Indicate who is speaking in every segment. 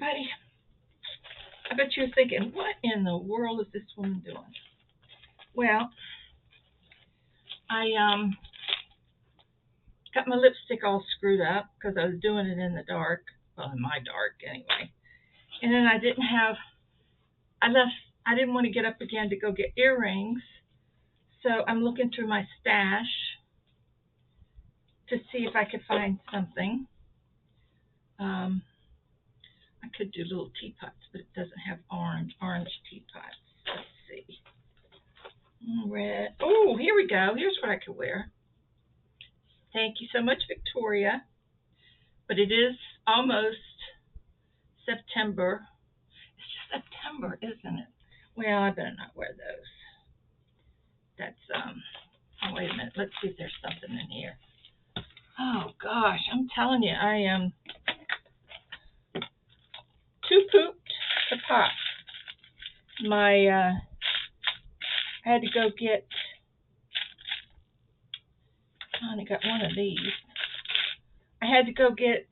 Speaker 1: everybody. I bet you're thinking, what in the world is this woman doing? Well, I got my lipstick all screwed up because I was doing it in the dark. Well, in my dark anyway. And then I didn't want to get up again to go get earrings. So I'm looking through my stash to see if I could find something. I could do little teapots, but it doesn't have orange teapots. Let's see. Red. Oh, here we go. Here's what I could wear. Thank you so much, Victoria. But it is almost September. It's just September, isn't it? Well, I better not wear those. That's, oh, wait a minute. Let's see if there's something in here. Oh, gosh. I'm telling you, I am too pooped to pop. I had to go get, I only got one of these. I had to go get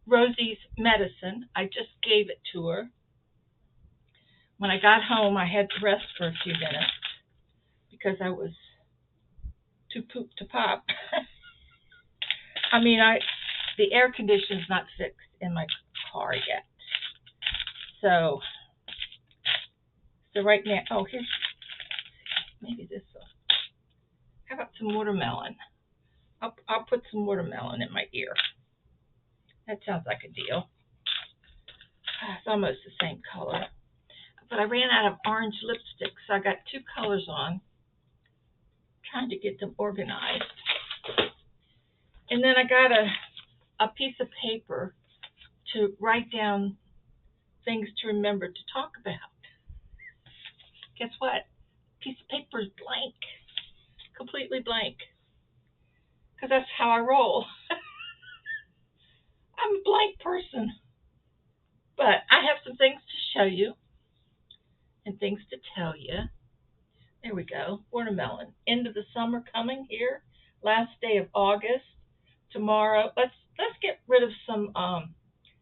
Speaker 1: Rosie's medicine. I just gave it to her. When I got home, I had to rest for a few minutes because I was too pooped to pop. I mean, the air conditioner's not fixed in my car yet. So right now, oh, here's, maybe this will. How about some watermelon? I'll put some watermelon in my ear. That sounds like a deal. It's almost the same color. But I ran out of orange lipstick, so I got two colors on. Trying to get them organized. And then I got a piece of paper to write down things to remember to talk about. Guess what? Piece of paper is blank. Completely blank. Because that's how I roll. I'm a blank person. But I have some things to show you and things to tell you. There we go. Watermelon. End of the summer coming here. Last day of August. Tomorrow. Let's get rid of some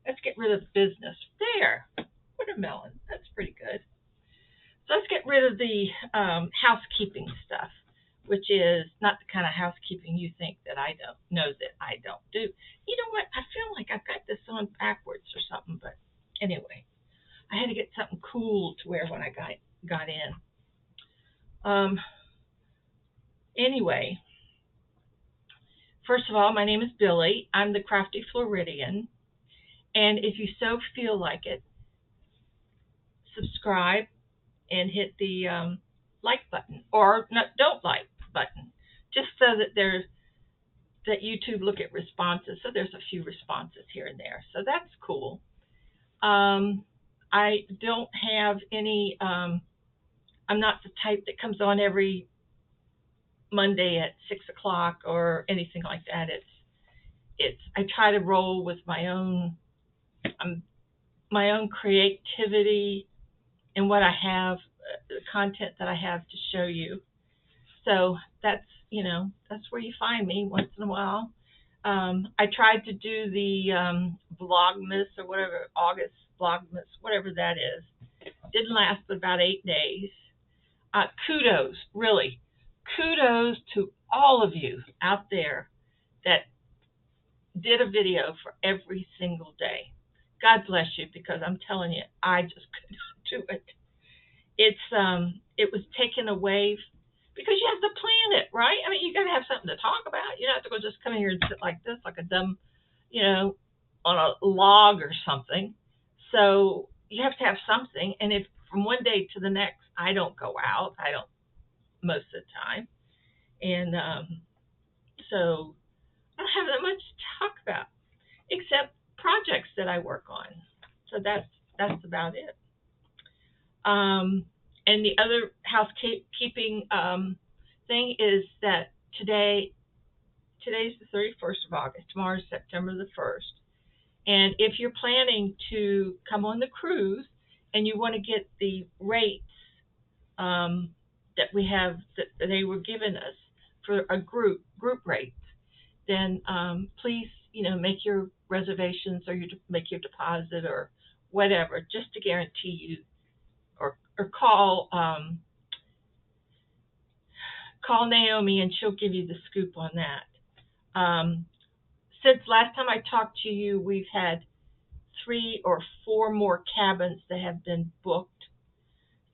Speaker 1: let's get rid of business. There. Watermelon. That's pretty good. So let's get rid of the housekeeping stuff, which is not the kind of housekeeping you think that I don't know that I don't do. You know what? I feel like I've got this on backwards or something, but anyway, I had to get something cool to wear when I got in. Anyway, first of all, my name is Billy. I'm the Crafty Floridian, and if you so feel like it, subscribe and hit the like button, or don't like button, just so that YouTube look at responses. So there's a few responses here and there, so that's cool. I don't have any. I'm not the type that comes on every Monday at 6 o'clock or anything like that. I try to roll with my own creativity and what I have, the content that I have to show you. So that's where you find me once in a while. I tried to do the Vlogmas or whatever, August Vlogmas, whatever that is. Didn't last but about 8 days. Kudos, really. Kudos to all of you out there that did a video for every single day. God bless you, because I'm telling you, I just couldn't do it. It was taken away because you have to plan it, right? I mean, you got to have something to talk about. You don't have to go just come here and sit like this, like a dumb, on a log or something. So you have to have something. And if from one day to the next, I don't go out, I don't most of the time. And so I don't have that much to talk about, except projects that I work on. So that's about it. And the other housekeeping thing is that today's the 31st of August. Tomorrow's September the 1st. And if you're planning to come on the cruise and you want to get the rates that we have, that they were giving us for a group rates, then please make your reservations or make your deposit or whatever, just to guarantee you, or call Naomi and she'll give you the scoop on that. Since last time I talked to you, we've had 3 or 4 more cabins that have been booked.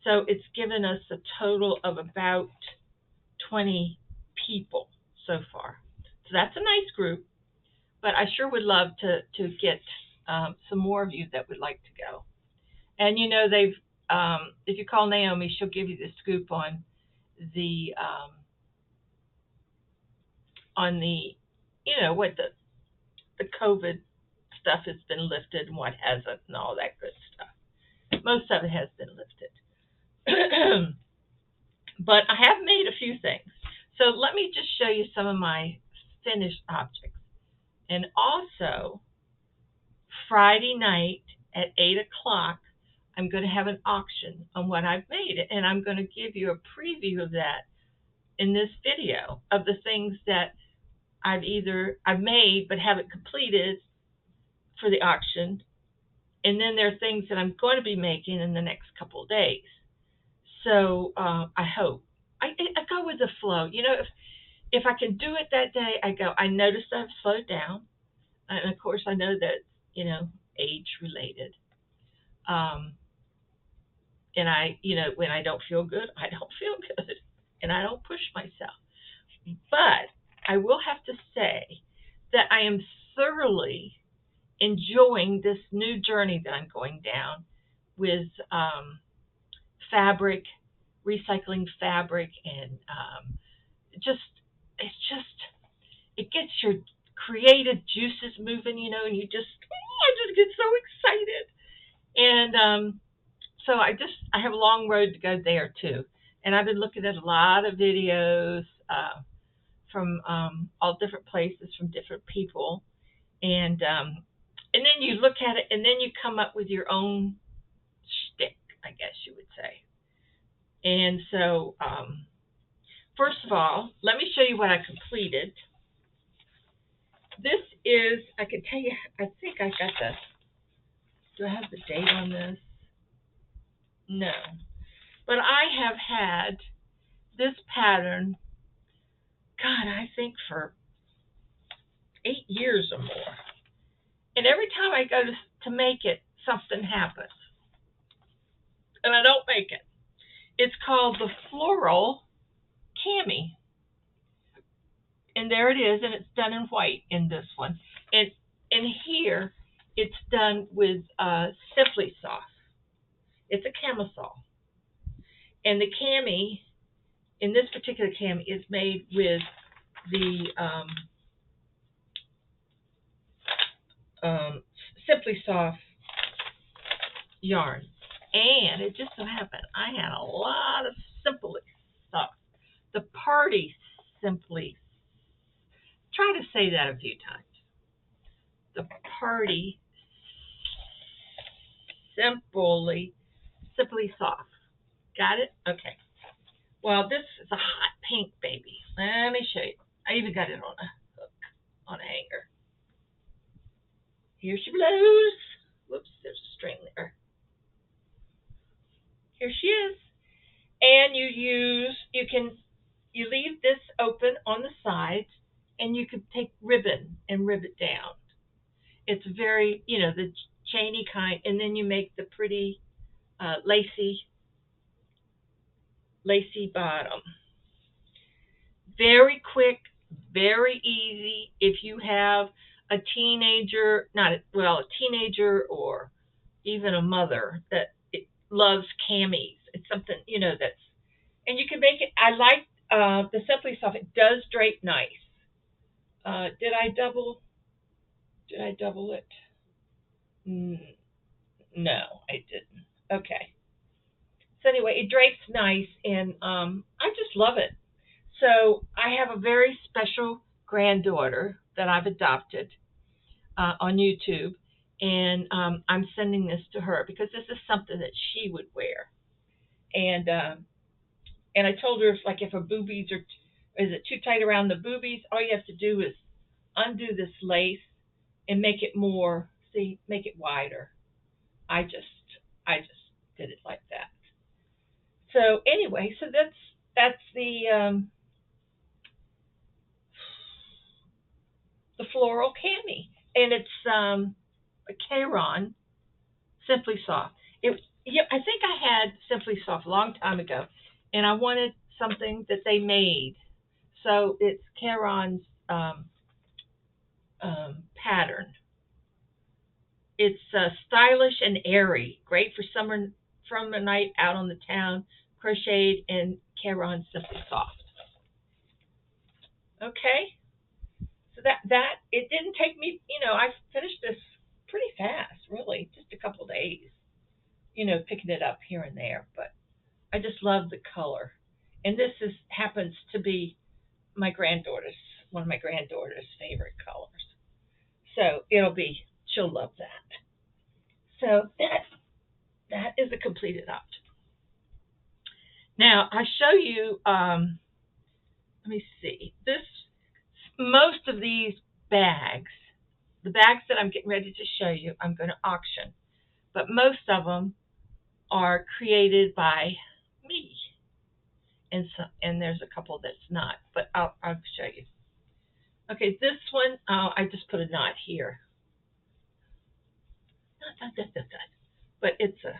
Speaker 1: So it's given us a total of about 20 people so far. So that's a nice group, but I sure would love to get some more of you that would like to go. And they've if you call Naomi, she'll give you the scoop on the what the COVID stuff has been lifted and what hasn't and all that good stuff. Most of it has been lifted. But I have made a few things. So let me just show you some of my finished objects. And also, Friday night at 8 o'clock, I'm going to have an auction on what I've made. And I'm going to give you a preview of that in this video, of the things that I've made but haven't completed for the auction. And then there are things that I'm going to be making in the next couple of days. So I hope. I go with the flow. If I can do it that day, I go. I noticed I've slowed down. And of course, I know that, age related. And when I don't feel good, I don't feel good. And I don't push myself. But I will have to say that I am thoroughly enjoying this new journey that I'm going down with fabric, recycling fabric, and it gets your creative juices moving, and I just get so excited. And so I have a long road to go there too. And I've been looking at a lot of videos from all different places, from different people, and then you look at it, and then you come up with your own shtick, I guess you would say. And so, first of all, let me show you what I completed. This is, I can tell you, I think I got do I have the date on this? No. But I have had this pattern, God, I think for 8 years or more. And every time I go to make it, something happens. And I don't make it. It's called the Floral cami. And there it is, and it's done in white in this one. And here, it's done with Simply Soft. It's a camisole. And the cami, in this particular cami, is made with the Simply Soft yarn. And it just so happened I had a lot of Simply Soft. The Party Simply. Try to say that a few times. The Party Simply Soft. Got it? Okay. Well, this is a hot pink, baby. Let me show you. I even got it on a hook, on a hanger. Here she blows. Whoops, there's a string there. Here she is. And you leave this open on the sides, and you could take ribbon and rib it down. It's very, the chainy kind, and then you make the pretty lacy bottom. Very quick, very easy. If you have a teenager, a teenager or even a mother that loves camis, it's something, that's, and you can make it. I like the Simply Soft. It does drape nice. Did I double it? No, I didn't. Okay. So anyway, it drapes nice, and I just love it. So I have a very special granddaughter that I've adopted on YouTube, and I'm sending this to her because this is something that she would wear. And I told her if her boobies is it too tight around the boobies, all you have to do is undo this lace and make it more, see, make it wider. I just did it like that. So anyway, so that's the floral cami, and it's a Caron Simply Soft. Yeah, I think I had Simply Soft a long time ago, and I wanted something that they made. So it's Caron's pattern. It's stylish and airy, great for summer from a night out on the town. Crocheted in Caron Simply Soft. Okay, so that it didn't take me. I finished this pretty fast, really, just a couple days. Picking it up here and there, but I just love the color, and this happens to be one of my granddaughter's favorite colors. So she'll love that. So that is a completed object. Now I show you. Let me see. Most of these bags, the bags that I'm getting ready to show you, I'm going to auction, but most of them are created by me, and there's a couple that's not, but I'll show you. Okay, this one, I just put a knot here. But it's as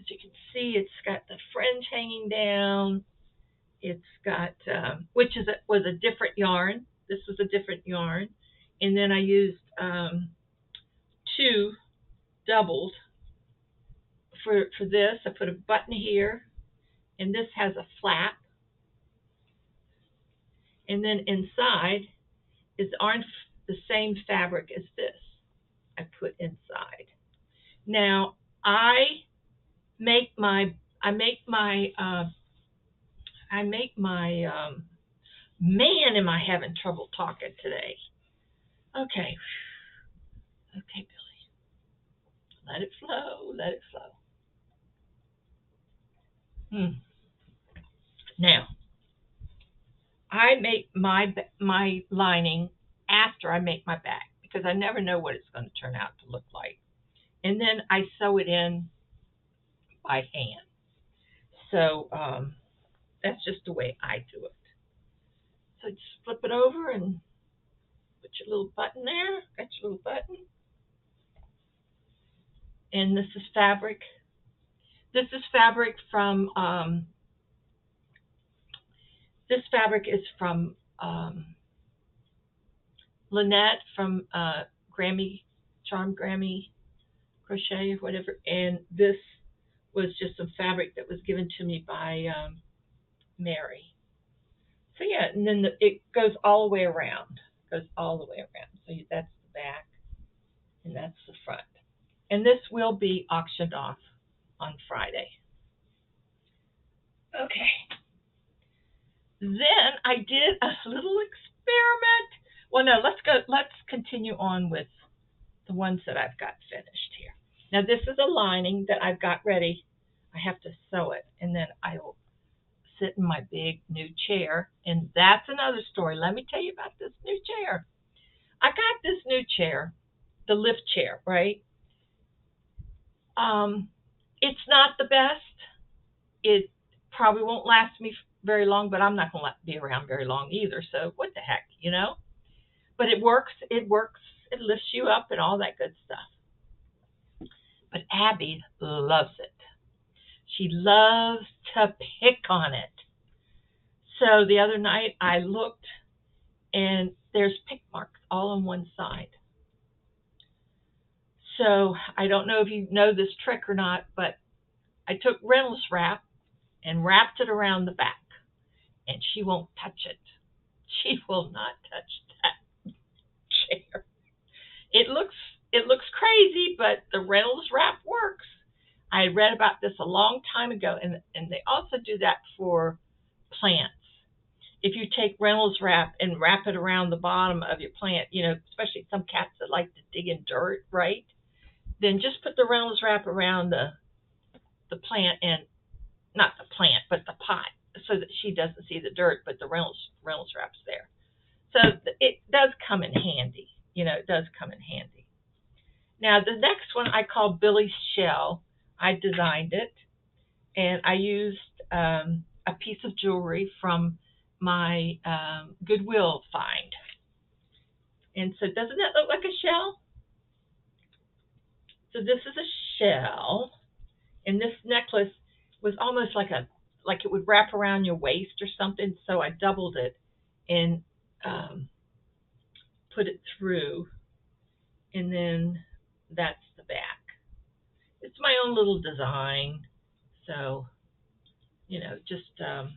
Speaker 1: you can see, it's got the fringe hanging down. It's got, which was a different yarn. This was a different yarn, and then I used 2 doubled for this. I put a button here, and this has a flap, and then inside is the same fabric as this. I put inside. Now I make my man, am I having trouble talking today? Okay, Billy, let it flow, let it flow. Now I make my lining after I make my bag, because I never know what it's going to turn out to look like, and then I sew it in by hand. So that's just the way I do it. So just flip it over and put your little button there. Got your little button. And this is fabric. This is fabric from, this fabric is from Lynette from Charm Grammy Crochet or whatever. And this was just some fabric that was given to me by Mary. So yeah, and then it goes all the way around. So that's the back, and that's the front. And this will be auctioned off on Friday. Okay. Then I did a little experiment. Well, no, let's continue on with the ones that I've got finished here. Now this is a lining that I've got ready. I have to sew it, and then I will sit in my big new chair, and that's another story. Let me tell you about this new chair. I got this new chair, the lift chair, right? It's not the best. It probably won't last me very long, but I'm not going to be around very long either, so what the heck, But it works. It lifts you up and all that good stuff. But Abby loves it. She loves to pick on it. So the other night I looked, and there's pick marks all on one side. So I don't know if you know this trick or not, but I took Reynolds wrap and wrapped it around the back, and she won't touch it. She will not touch that chair. It looks crazy, but the Reynolds wrap works. I read about this a long time ago, and they also do that for plants. If you take Reynolds wrap and wrap it around the bottom of your plant, especially some cats that like to dig in dirt, right? Then just put the Reynolds wrap around the plant, and not the plant, but the pot, so that she doesn't see the dirt, but the Reynolds wrap's there. So it does come in handy. You know, it does come in handy. Now the next one I call Billy's Shell. I designed it, and I used a piece of jewelry from my Goodwill find. And so doesn't that look like a shell? So this is a shell, and this necklace was almost like it would wrap around your waist or something. So I doubled it and put it through, and then that's the back. It's my own little design, so you know, just a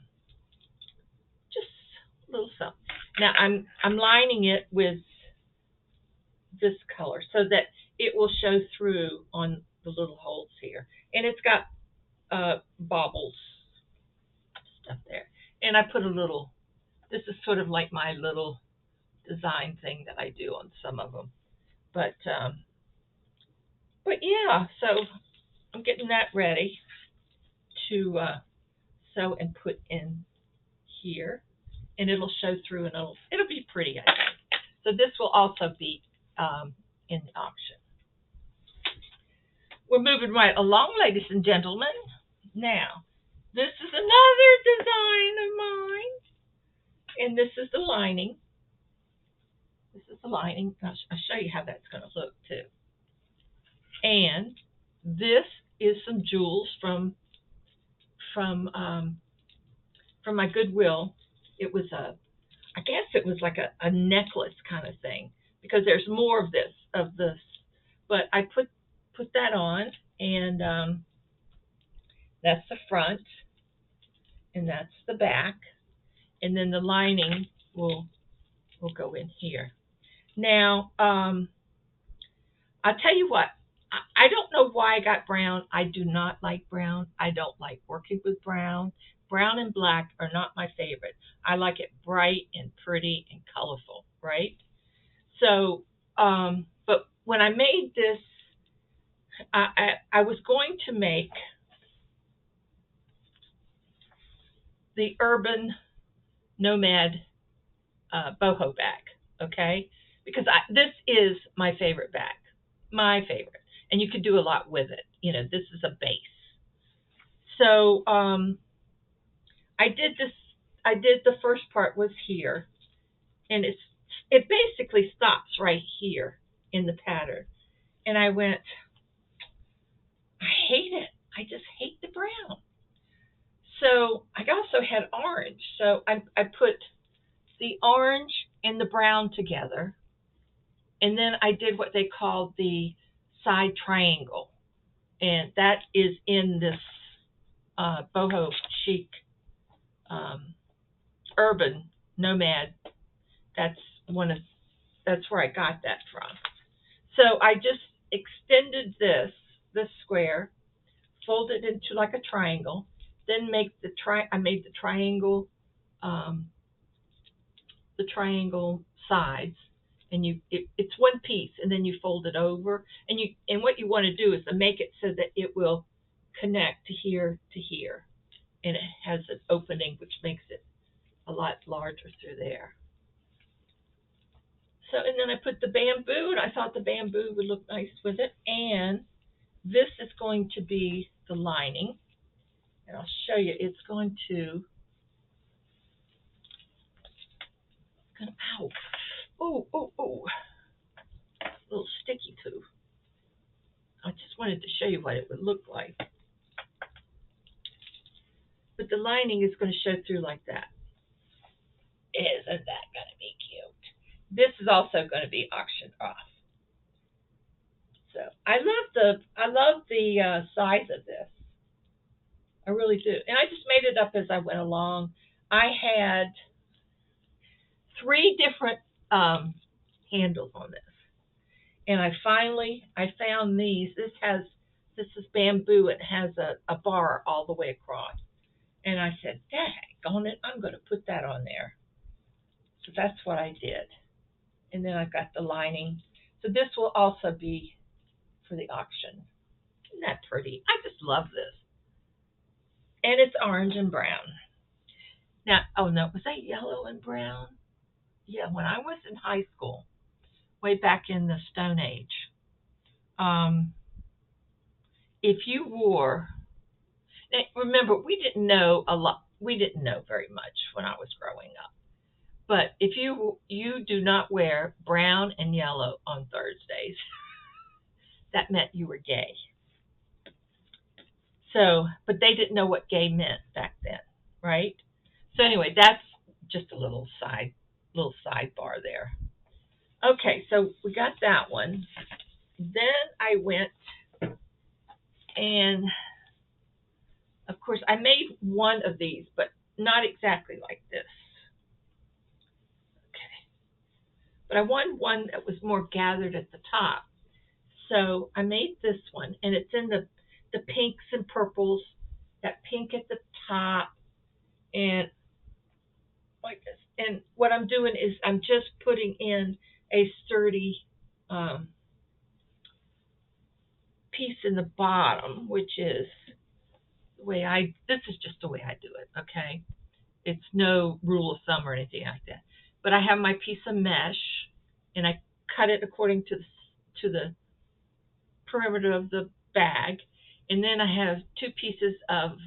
Speaker 1: little something. Now I'm lining it with this color so that it will show through on the little holes here, and it's got baubles stuff there. And I put a little. This is sort of like my little design thing that I do on some of them, but yeah. So I'm getting that ready to sew and put in here, and it'll show through, and it'll be pretty, I think. So this will also be in the auction. We're moving right along, ladies and gentlemen. Now, this is another design of mine, and this is the lining. This is the lining. I'll show you how that's going to look too. And this is some jewels from my Goodwill. It was I guess it was like a necklace kind of thing, because there's more of this. But I put that on, and that's the front, and that's the back, and then the lining will go in here. Now, I'll tell you what. I don't know why I got brown. I do not like brown. I don't like working with brown. Brown and black are not my favorite. I like it bright and pretty and colorful, right? So, but when I made this, I was going to make the Urban Nomad boho bag, okay? Because this is my favorite bag, my favorite. And you could do a lot with it. You know, this is a base. So I did this. I did the first part was here, and it basically stops right here in the pattern. And I went, I hate it. I just hate the brown. So I also had orange. So I put the orange and the brown together, and then I did what they call the side triangle, and that is in this boho chic Urban Nomad. That's where I got that from. So I just extended this square, folded into like a triangle, then I made the triangle sides, and it's one piece, and then you fold it over, and what you want to do is to make it so that it will connect to here, and it has an opening which makes it a lot larger through there. So, and then I put the bamboo, and I thought the bamboo would look nice with it, and this is going to be the lining, and I'll show you. It's going to, ow, oh, a little sticky too. I just wanted to show you what it would look like. But the lining is going to show through like that. Isn't that going to be cute? This is also going to be auctioned off. So I love the size of this. I really do. And I just made it up as I went along. I had 3 different handles on this. And I found these. This is bamboo. It has a bar all the way across. And I said, daggone it, I'm going to put that on there. So that's what I did. And then I've got the lining. So this will also be for the auction. Isn't that pretty? I just love this. And it's orange and brown. Now, oh no, was that yellow and brown? yeah, when I was in high school, way back in the Stone Age, um, if you wore, remember, we didn't know a lot. We didn't know very much when I was growing up. But if you do not wear brown and yellow on Thursdays, that meant you were gay. So, but they didn't know what gay meant back then, right? So anyway, that's just a little sidebar there. Okay, so we got that one. Then I went and, of course, I made one of these, but not exactly like this. Okay, but I wanted one that was more gathered at the top. So I made this one, and it's in the pinks and purples, that pink at the top, and like this. And what I'm doing is I'm just putting in a sturdy piece in the bottom, which is this is just the way I do it, okay? It's no rule of thumb or anything like that. But I have my piece of mesh, and I cut it according to the perimeter of the bag, and then I have two pieces of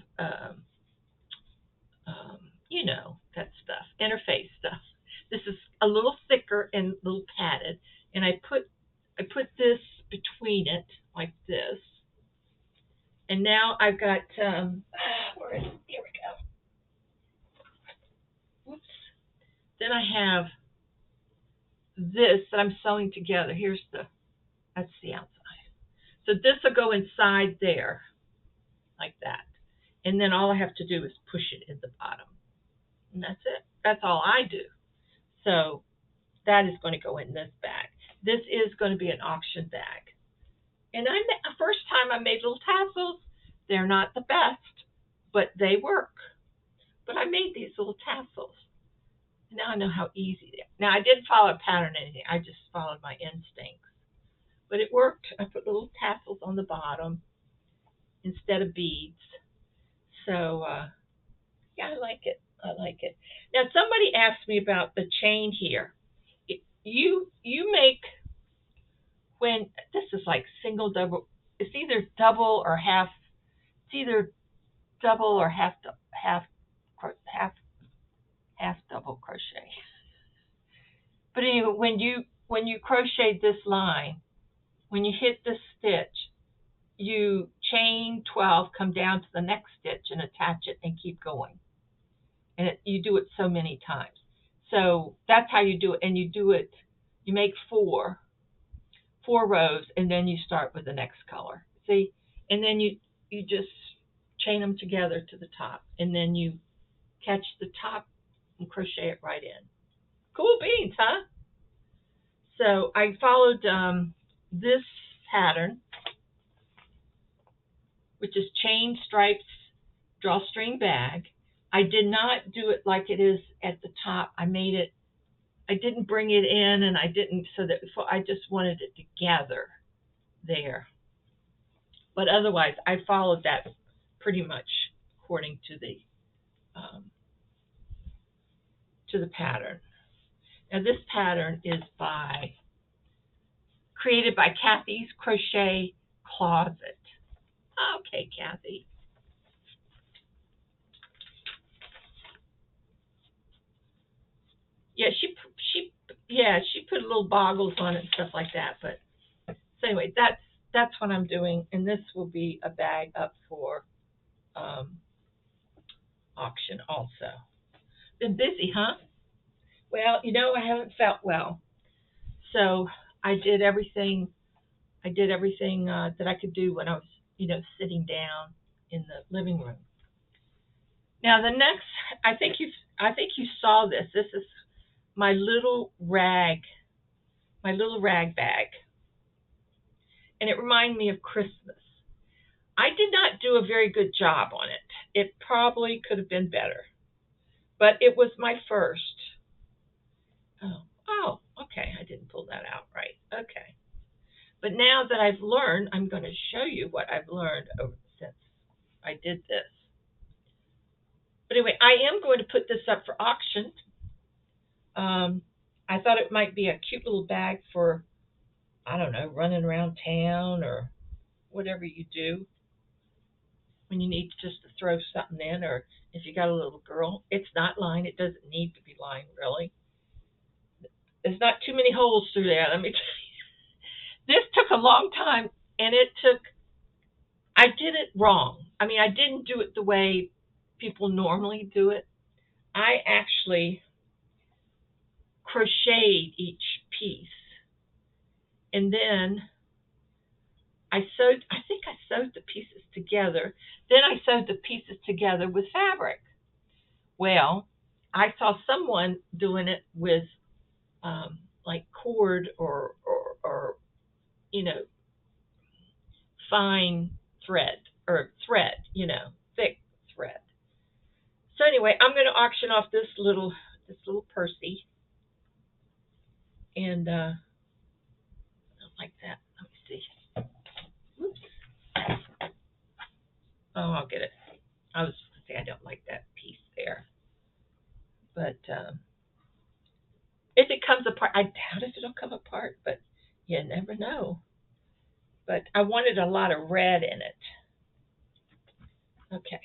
Speaker 1: that stuff, interface stuff. This is a little thicker and a little padded, and I put this between it like this, and now I've got where is it? Here we go. Whoops. Then I have this that I'm sewing together. That's the outside. So this will go inside there, like that. And then all I have to do is push it in the bottom. And that's it. That's all I do. So that is going to go in this bag. This is going to be an auction bag. And first time I made little tassels. They're not the best, but they work. But I made these little tassels. Now I know how easy they are. Now I didn't follow a pattern or anything. I just followed my instincts. But it worked. I put little tassels on the bottom instead of beads. So, yeah, I like it. I like it. Now, somebody asked me about the chain here. You make, when this is like single, double, it's either double or half. It's either double or half double crochet. But anyway, when you crochet this line, when you hit this stitch, you chain 12, come down to the next stitch and attach it and keep going. And you do it so many times. So that's how you do it. And you make four rows, and then you start with the next color. See? And then you just chain them together to the top, and then you catch the top and crochet it right in. Cool beans, huh? So I followed this pattern, which is chain stripes drawstring bag. I did not do it like it is at the top. I didn't bring it in, and I just wanted it to gather there. But otherwise, I followed that pretty much according to the pattern. Now this pattern is created by Kathy's Crochet Closet. Okay, Kathy. Yeah, she put little boggles on it and stuff like that. But so anyway, that's what I'm doing, and this will be a bag up for auction also. Been busy, huh? Well, I haven't felt well, so I did everything. That I could do when I was, sitting down in the living room. Now the next, I think you saw this. This is my little rag bag, and it reminded me of Christmas. I did not do a very good job on it. It probably could have been better, but it was my first. Oh, okay. I didn't pull that out right. Okay. But now that I've learned, I'm going to show you what I've learned since I did this. But anyway, I am going to put this up for auction. thought it might be a cute little bag for, I don't know, running around town or whatever you do when you need just to throw something in, or if you got a little girl. It's not lined. It doesn't need to be lined, really. There's not too many holes through there, let me tell you. This took a long time, and I did it wrong. I mean, I didn't do it the way people normally do it. I actually crocheted each piece, and then I think I sewed the pieces together. Then I sewed the pieces together with fabric. Well, I saw someone doing it with like cord or fine thread or thread, thick thread. So anyway, I'm going to auction off this little Percy, and I don't like that. Let me see. Whoops. Oh, I'll get it. I was going to say I don't like that piece there, but if it comes apart, I doubt if it'll come apart, but you never know. But I wanted a lot of red in it. Okay,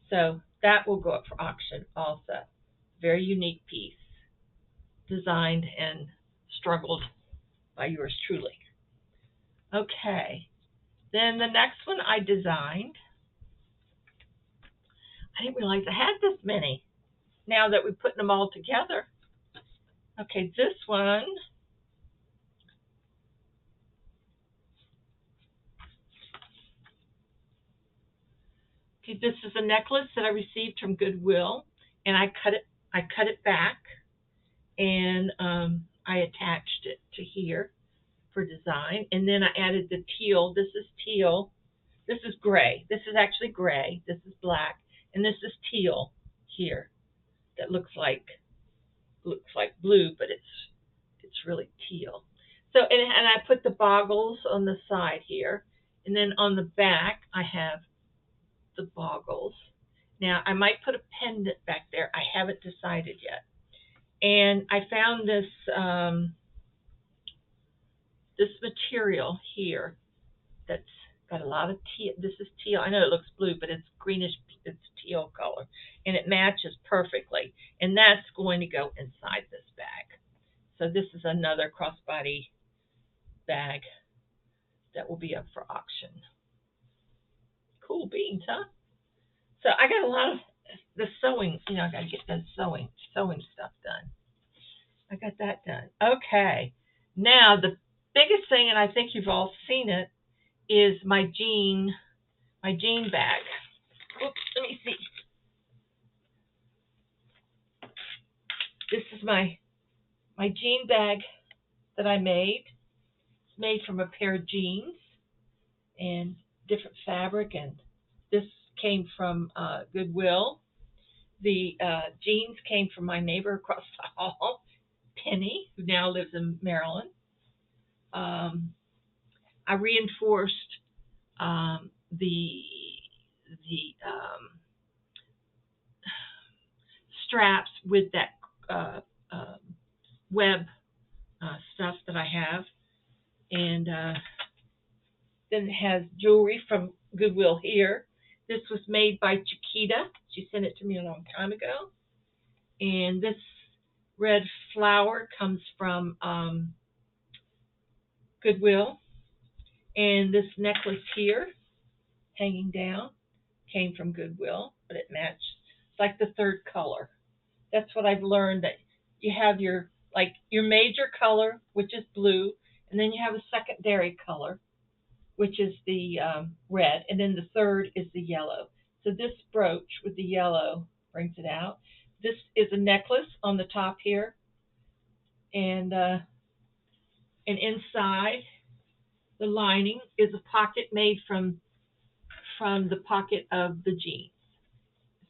Speaker 1: so that will go up for auction also. Very unique piece, designed and struggled by yours truly. Okay, then the next one I designed. I didn't realize I had this many. Now that we're putting them all together. Okay, this one. Okay, this is a necklace that I received from Goodwill, and I cut it back, and I attached it to here for design, and then I added the teal. This is teal. This is gray. This is actually gray. This is black, and this is teal here. That looks like blue, but it's really teal. So and I put the boggles on the side here, and then on the back I have the boggles. Now I might put a pendant back there. I haven't decided yet. And I found this this material here that's got a lot of teal. This is teal. I know it looks blue, but it's greenish. It's teal color, and it matches perfectly. And that's going to go inside this bag. So this is another crossbody bag that will be up for auction. Cool beans, huh? So I got a lot of the sewing. I got to get the sewing stuff done. I got that done. Okay. Now the biggest thing, and I think you've all seen it, is my jean bag. Oops, let me see. This is my jean bag that I made. It's made from a pair of jeans and different fabric, and this came from Goodwill. The jeans came from my neighbor across the hall, Penny, who now lives in Maryland. I reinforced the straps with that web stuff that I have, and then it has jewelry from Goodwill here. This was made by Chiquita. She sent it to me a long time ago. And this red flower comes from Goodwill. And this necklace here, hanging down, came from Goodwill, but it matched. It's like the third color. That's what I've learned, that you have your major color, which is blue, and then you have a secondary color, which is the red, and then the third is the yellow. So this brooch with the yellow brings it out. This is a necklace on the top here, and inside the lining is a pocket made from the pocket of the jeans.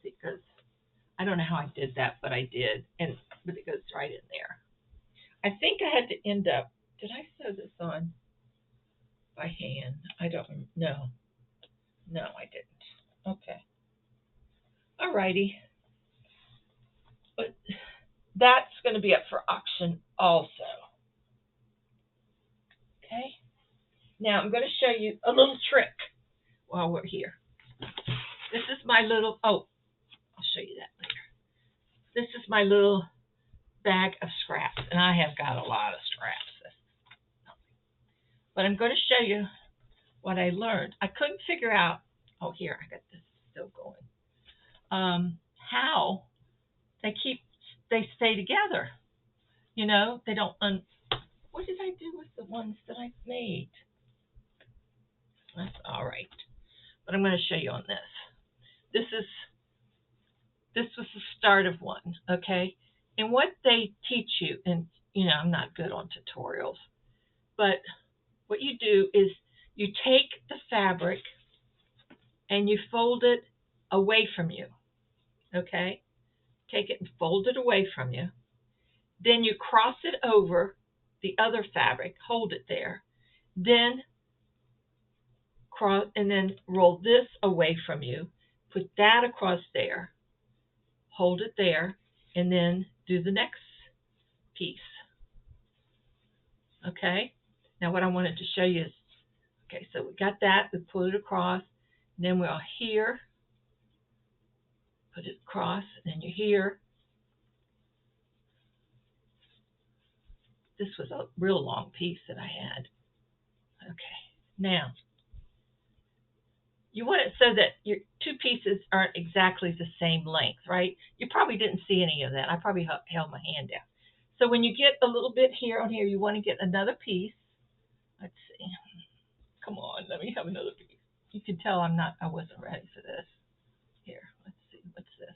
Speaker 1: Because I don't know how I did that, but I did, but it goes right in there. I think I had to end up. Did I sew this on by hand? I don't know. No, I didn't. Okay. Alrighty. But that's going to be up for auction also. Okay. Now I'm going to show you a little trick while we're here. This is my little, oh, I'll show you that later. This is my little bag of scraps, and I have got a lot of scraps. But I'm going to show you what I learned. I couldn't figure out, oh, here, I got this still going, how they stay together. You know, they don't, what did I do with the ones that I made? That's all right. But I'm going to show you on this. This was the start of one, okay? And what they teach you, and you know, I'm not good on tutorials, but what you do is you take the fabric and you fold it away from you, okay? Take it and fold it away from you. Then you cross it over the other fabric, hold it there, then cross and then roll this away from you, put that across there, hold it there, and then do the next piece. Okay? Now what I wanted to show you is, okay, so we got that, we pull it across, and then we're here, put it across, and then you're here. This was a real long piece that I had. Okay, now, you want it so that your two pieces aren't exactly the same length, right? You probably didn't see any of that. I probably held my hand down. So when you get a little bit here on here, you want to get another piece. Let's see. Come on, let me have another piece. You can tell I wasn't ready for this. Here, let's see, what's this?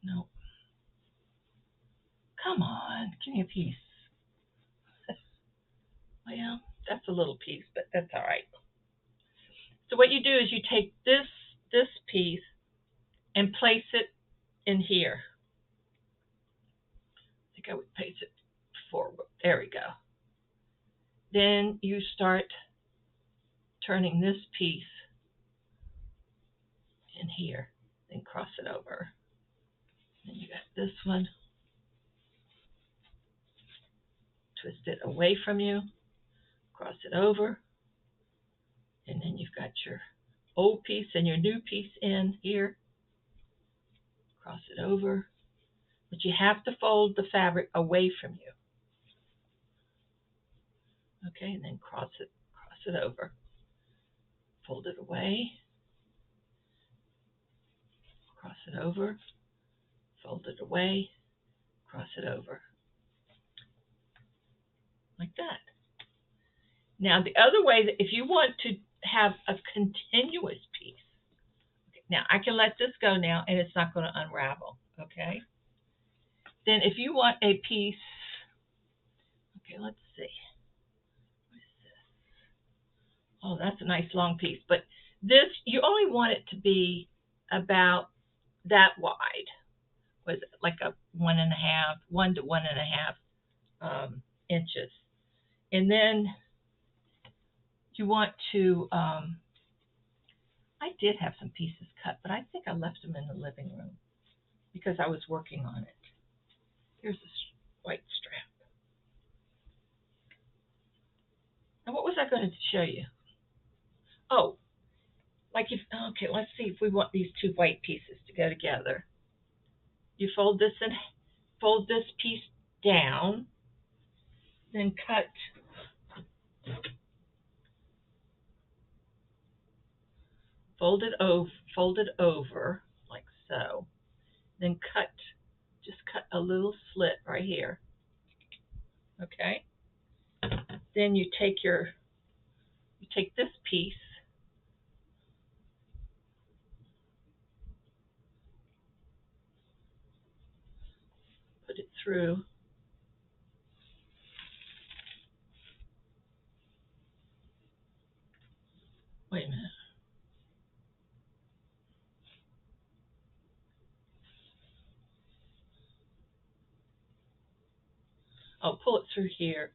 Speaker 1: No. Come on, give me a piece. Well, that's a little piece, but that's all right. So what you do is you take this piece and place it in here. I think I would place it forward. There we go. Then you start turning this piece in here, then cross it over. Then you got this one. Twist it away from you, cross it over, and then you've got your old piece and your new piece in here. Cross it over, but you have to fold the fabric away from you. Okay, and then cross it over. Fold it away, cross it over, fold it away, cross it over. Like that. Now the other way, that if you want to have a continuous piece, okay, now I can let this go now and it's not going to unravel, okay? Then if you want a piece, okay, let's see. What is this? Oh, that's a nice long piece, but this, you only want it to be about that wide. Was it like a 1 to 1.5 inches. And then you want to, I did have some pieces cut, but I think I left them in the living room because I was working on it. Here's a white strap. And what was I going to show you? Oh, like if, okay, let's see if we want these two white pieces to go together. You fold this piece down, then cut fold it over like so, then just cut a little slit right here. Okay, then you take this piece, put it through, wait a minute, oh, pull it through here.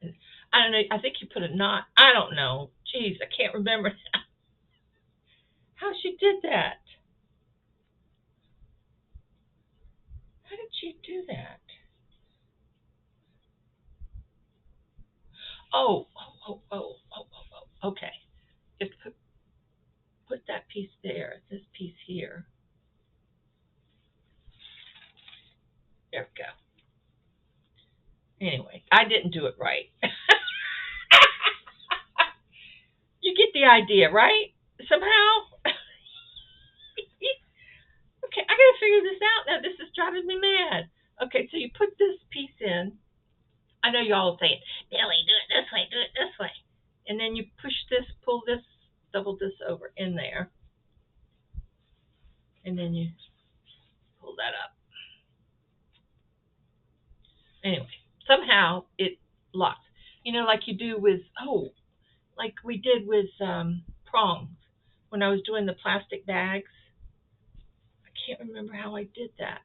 Speaker 1: I don't know, I think you put a knot, I don't know, geez, I can't remember how she did that. How did she do that? Oh, oh, oh, oh, oh, oh, oh. Okay. If put that piece there, this piece here. There we go. Anyway, I didn't do it right. You get the idea, right? Somehow. Okay, I gotta figure this out now. This is driving me mad. Okay, so you put this piece in. I know y'all saying, Billy, do it this way, do it this way. And then you push this, pull this, double this over in there. And then you pull that up. Anyway, somehow it locks. You know, like you do with, like we did with prongs when I was doing the plastic bags. I can't remember how I did that.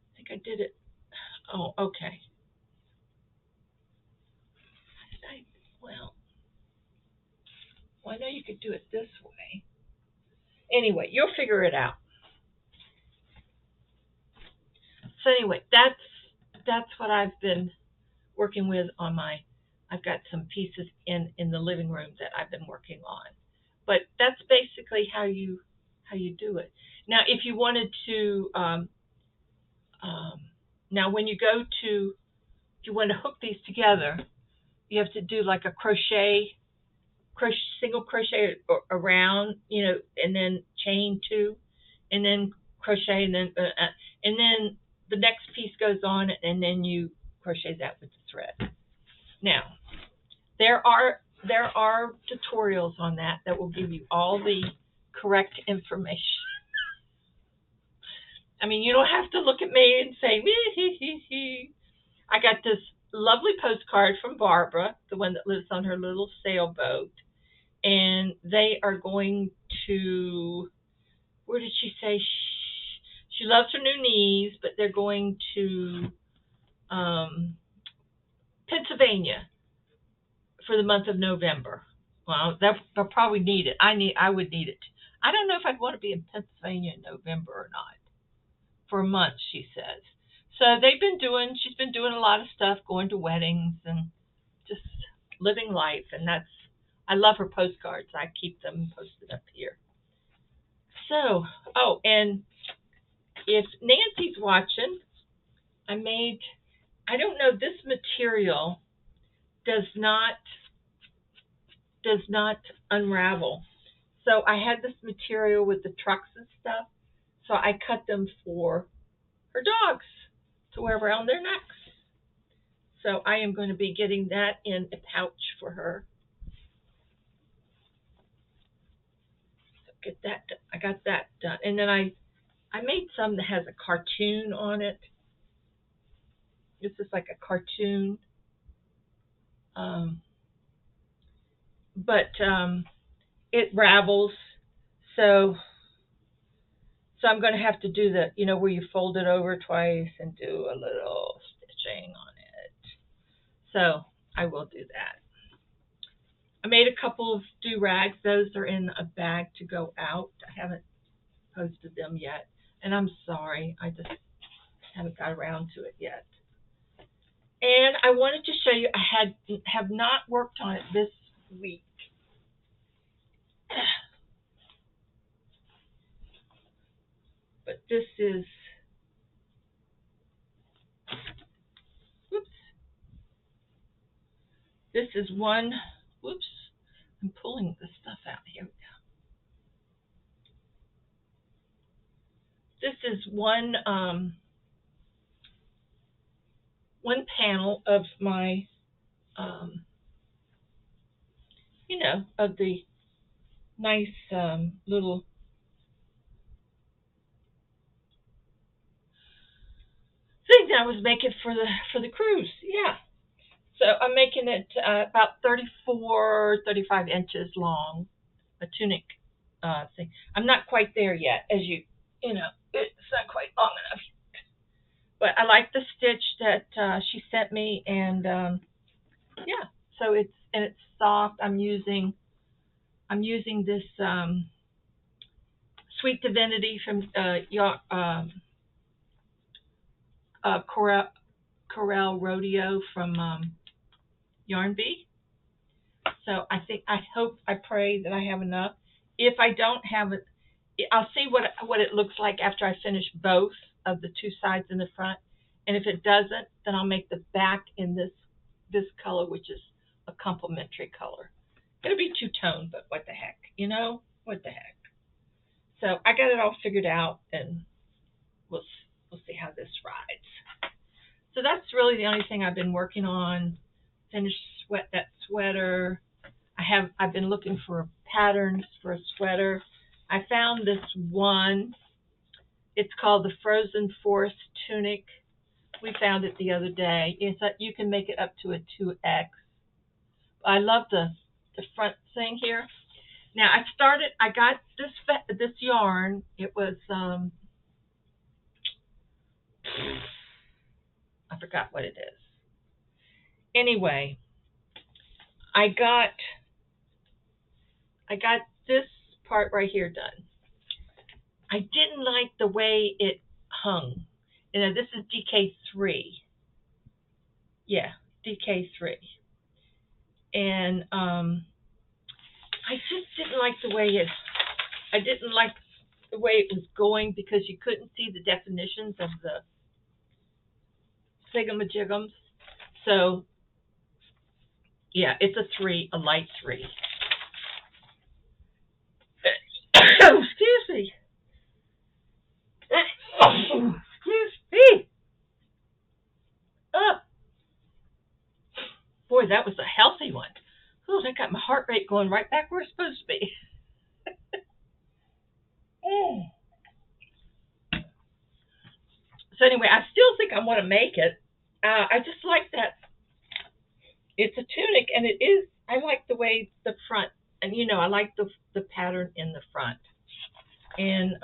Speaker 1: I think I did it. Oh, okay. Well, I know you could do it this way. Anyway, you'll figure it out. So anyway, that's what I've been working with on my. I've got some pieces in the living room that I've been working on, but that's basically how you do it. Now, if you wanted to, now when you go to, if you want to hook these together, you have to do like a single crochet around, and then chain two, and then crochet, and then the next piece goes on, and then you crochet that with the thread. Now, there are tutorials on that will give you all the correct information. I mean, you don't have to look at me and say, I got this lovely postcard from Barbara, the one that lives on her little sailboat, and they are going to, where did she say? She loves her new knees, but they're going to Pennsylvania for the month of November. Well, they'll probably need it. I would need it. I don't know if I'd want to be in Pennsylvania in November or not. For a month, she says. So she's been doing a lot of stuff, going to weddings and just living life. And I love her postcards. I keep them posted up here. So, and if Nancy's watching, I don't know, this material does not unravel. So I had this material with the trucks and stuff. So I cut them for her dogs to wear around their necks. So I am going to be getting that in a pouch for her. So get that done. I got that done. And then I made some that has a cartoon on it. This is like a cartoon. But it ravels. So I'm going to have to do the, where you fold it over twice and do a little stitching on it. So I will do that. I made a couple of do-rags. Those are in a bag to go out. I haven't posted them yet. And I'm sorry. I just haven't got around to it yet. And I wanted to show you, I have not worked on it this week. But this is, this is one, I'm pulling the stuff out. Here we go. This is one panel of my, of the nice little thing that I was making for the cruise. Yeah. So I'm making it about 35 inches long, a tunic thing. I'm not quite there yet, as it's not quite long enough. But I like the stitch that she sent me, and yeah. So it's soft. I'm using this Sweet Divinity from Corel Rodeo from yarn bee. So I hope, I pray that I have enough. If I don't have it, I'll see what it looks like after I finish both of the two sides in the front. And if it doesn't, then I'll make the back in this color, which is a complementary color. It'll be two-tone, but what the heck, what the heck. So I got it all figured out, and we'll see how this rides. So that's really the only thing I've been working on. Finish that sweater. I've been looking for patterns for a sweater. I found this one. It's called the Frozen Forest Tunic. We found it the other day. It's that you can make it up to a 2X. I love the front thing here. Now I got this yarn. It was I forgot what it is. Anyway, I got this part right here done. I didn't like the way it hung. This is DK3. Yeah, DK3. And I just didn't like the way it was going, because you couldn't see the definitions of the thingamajiggums. So yeah, it's a light 3. Excuse me. Excuse me. Oh. Boy, that was a healthy one. Oh, that got my heart rate going right back where it's supposed to be. So anyway, I still think I want to make it. I just like that it's a tunic, and it is. I like the way the front, and I like the pattern in the front. And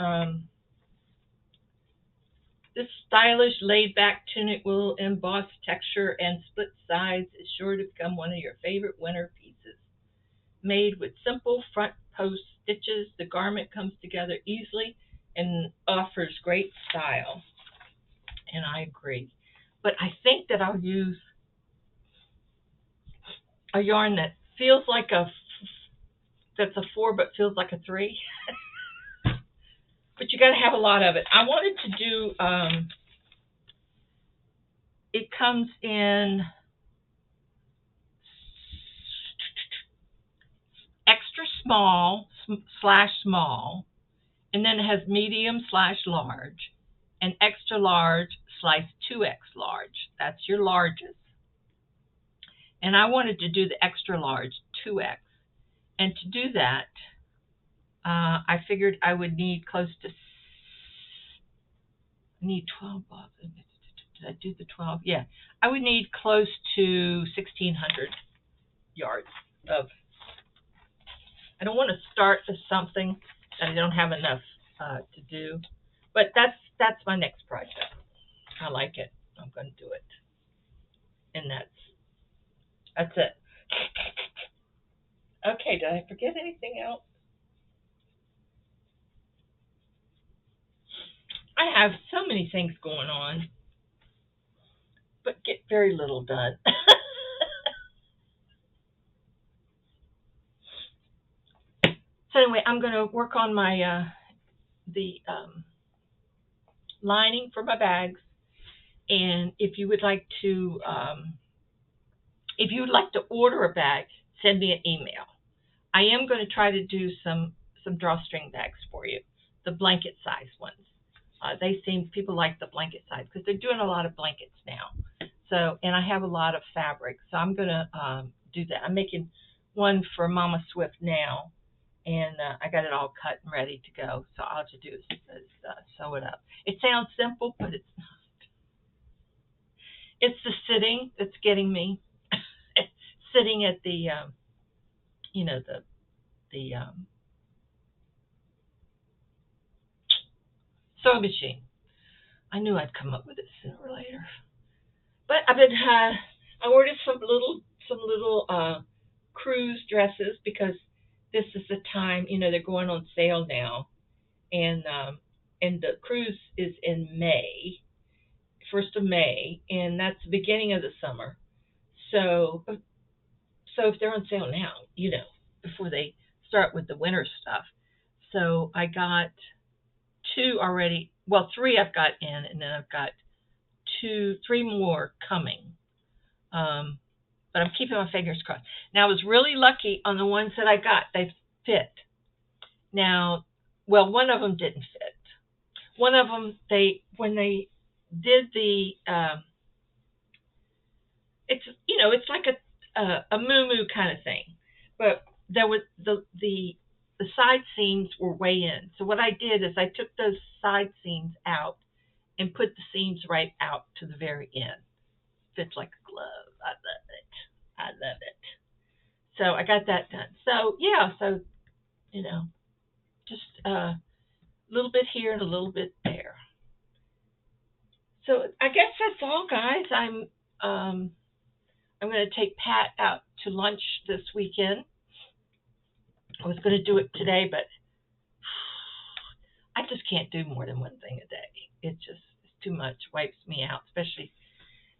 Speaker 1: this stylish, laid-back tunic will emboss texture and split sides is sure to become one of your favorite winter pieces. Made with simple front post stitches, the garment comes together easily and offers great style. And I agree. But I think that I'll use a yarn that feels like that's a 4 but feels like a 3. But you got to have a lot of it. I wanted to do, it comes in extra small / small, and then it has medium / large, and extra large / 2X large. That's your largest. And I wanted to do the extra large 2X. And to do that, I figured I would need close to, 12 bucks. Did I do the 12? Yeah. I would need close to 1,600 yards of, I don't want to start with something that I don't have enough to do. But that's my next project. I like it. I'm going to do it. And that's it. Okay, did I forget anything else? I have so many things going on, but get very little done. So anyway, I'm going to work on my the lining for my bags. And if you would like to order a bag, send me an email. I am going to try to do some drawstring bags for you, the blanket size ones. People like the blanket size because they're doing a lot of blankets now. So, and I have a lot of fabric, so I'm going to do that. I'm making one for Mama Swift now, and I got it all cut and ready to go. So all I have to do is sew it up. It sounds simple, but it's not. It's the sitting that's getting me. Sitting at the, sewing machine. I knew I'd come up with it sooner or later. But I've been, I ordered some little cruise dresses because this is the time, they're going on sale now, and the cruise is in May, 1st of May, and that's the beginning of the summer. So So if they're on sale now, before they start with the winter stuff. So I got 2 already. Well, 3 I've got in, and then I've got 3 more coming. But I'm keeping my fingers crossed. Now, I was really lucky on the ones that I got. They fit. Now, well, one of them didn't fit. One of them, when they did the, it's like a moo-moo kind of thing. But there was the side seams were way in. So what I did is I took those side seams out and put the seams right out to the very end. Fits like a glove. I love it. I love it. So I got that done. So yeah, just a little bit here and a little bit there. So I guess that's all, guys. I'm going to take Pat out to lunch this weekend. I was going to do it today, but I just can't do more than one thing a day. It's too much. Wipes me out, especially.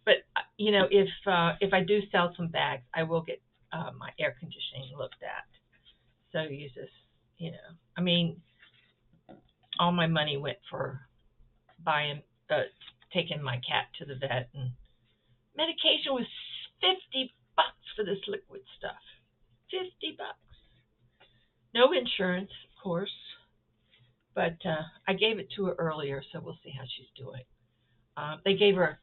Speaker 1: But if I do sell some bags, I will get my air conditioning looked at. So you just, all my money went for taking my cat to the vet, and medication was $50 for this liquid stuff. $50. No insurance, of course, but I gave it to her earlier, so we'll see how she's doing. They gave her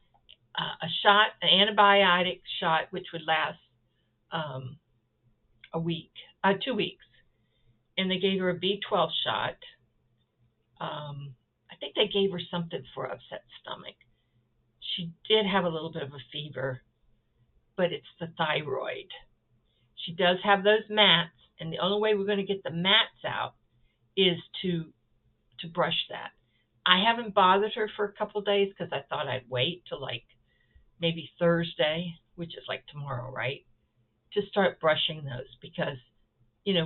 Speaker 1: a shot, an antibiotic shot, which would last a week, 2 weeks, and they gave her a B12 shot. I think they gave her something for upset stomach. She did have a little bit of a fever, but it's the thyroid. She does have those mats, and the only way we're going to get the mats out is to brush that. I haven't bothered her for a couple of days because I thought I'd wait till like maybe Thursday, which is like tomorrow, right, to start brushing those because,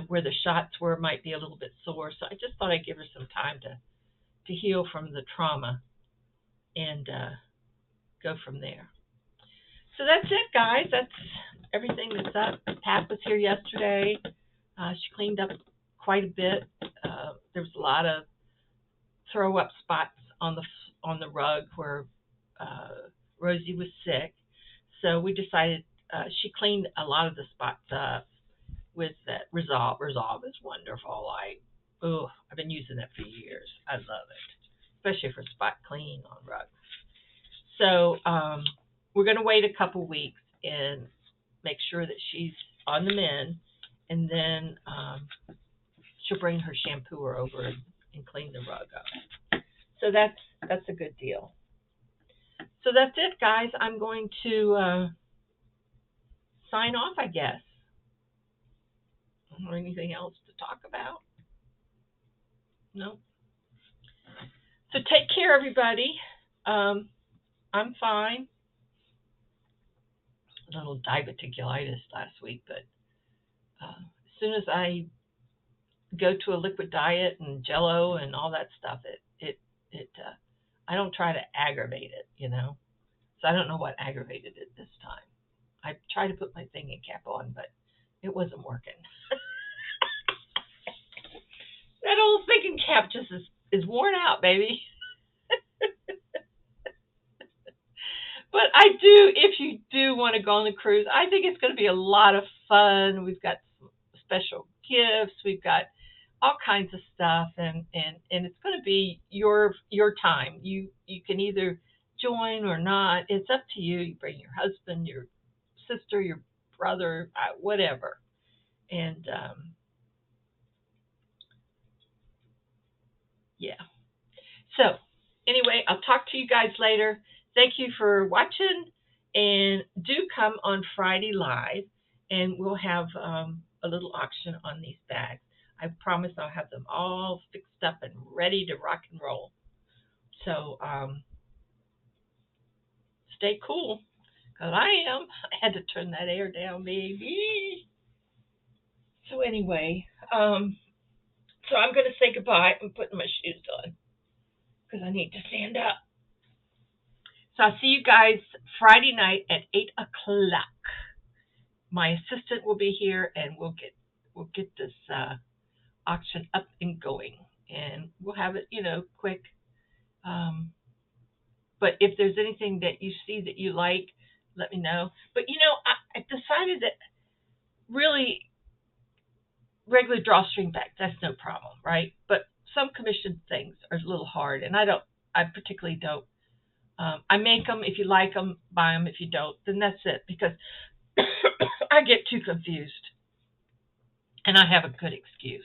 Speaker 1: where the shots were might be a little bit sore. So I just thought I'd give her some time to heal from the trauma and go from there. So that's it, guys. That's everything that's up. Pat was here yesterday. She cleaned up quite a bit. There was a lot of throw up spots on the rug where Rosie was sick. So we decided she cleaned a lot of the spots up with that Resolve. Resolve is wonderful. I've been using that for years. I love it, especially for spot cleaning on rugs. So we're going to wait a couple weeks and make sure that she's on the mend, and then she'll bring her shampooer over and clean the rug up. So that's a good deal. So that's it, guys. I'm going to sign off, I guess. Or anything else to talk about? No. So take care, everybody. I'm fine. A little diverticulitis last week, but as soon as I go to a liquid diet and Jello and all that stuff, I don't try to aggravate it, So I don't know what aggravated it this time. I tried to put my thinking cap on, but it wasn't working. That old thinking cap just is worn out, baby. But if you do want to go on the cruise, I think it's going to be a lot of fun. We've got some special gifts. We've got all kinds of stuff, and it's going to be your time. You can either join or not. It's up to you. You bring your husband, your sister, your brother, whatever. And yeah. So anyway, I'll talk to you guys later. Thank you for watching, and do come on Friday live, and we'll have a little auction on these bags. I promise I'll have them all fixed up and ready to rock and roll. So stay cool, because I am. I had to turn that air down, baby. So anyway, so I'm going to say goodbye. I'm putting my shoes on because I need to stand up. So I'll see you guys Friday night at 8 o'clock. my assistant will be here, and we'll get this auction up and going, and we'll have it, quick. Um, but if there's anything that you see that you like, let me know. But I decided that really regular drawstring bags, that's no problem, right? But some commissioned things are a little hard, and I particularly don't. I make them. If you like them, buy them. If you don't, then that's it. Because I get too confused, and I have a good excuse.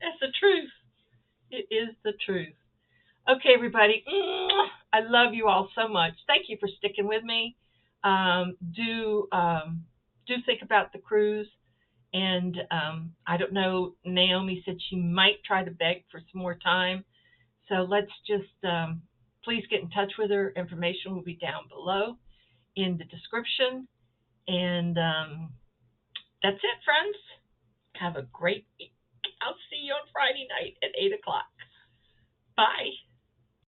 Speaker 1: That's the truth. It is the truth. Okay, everybody. I love you all so much. Thank you for sticking with me. Do think about the cruise. And I don't know. Naomi said she might try to beg for some more time. So let's just please get in touch with her. Information will be down below in the description. And that's it, friends. Have a great week. I'll see you on Friday night at 8 o'clock. Bye.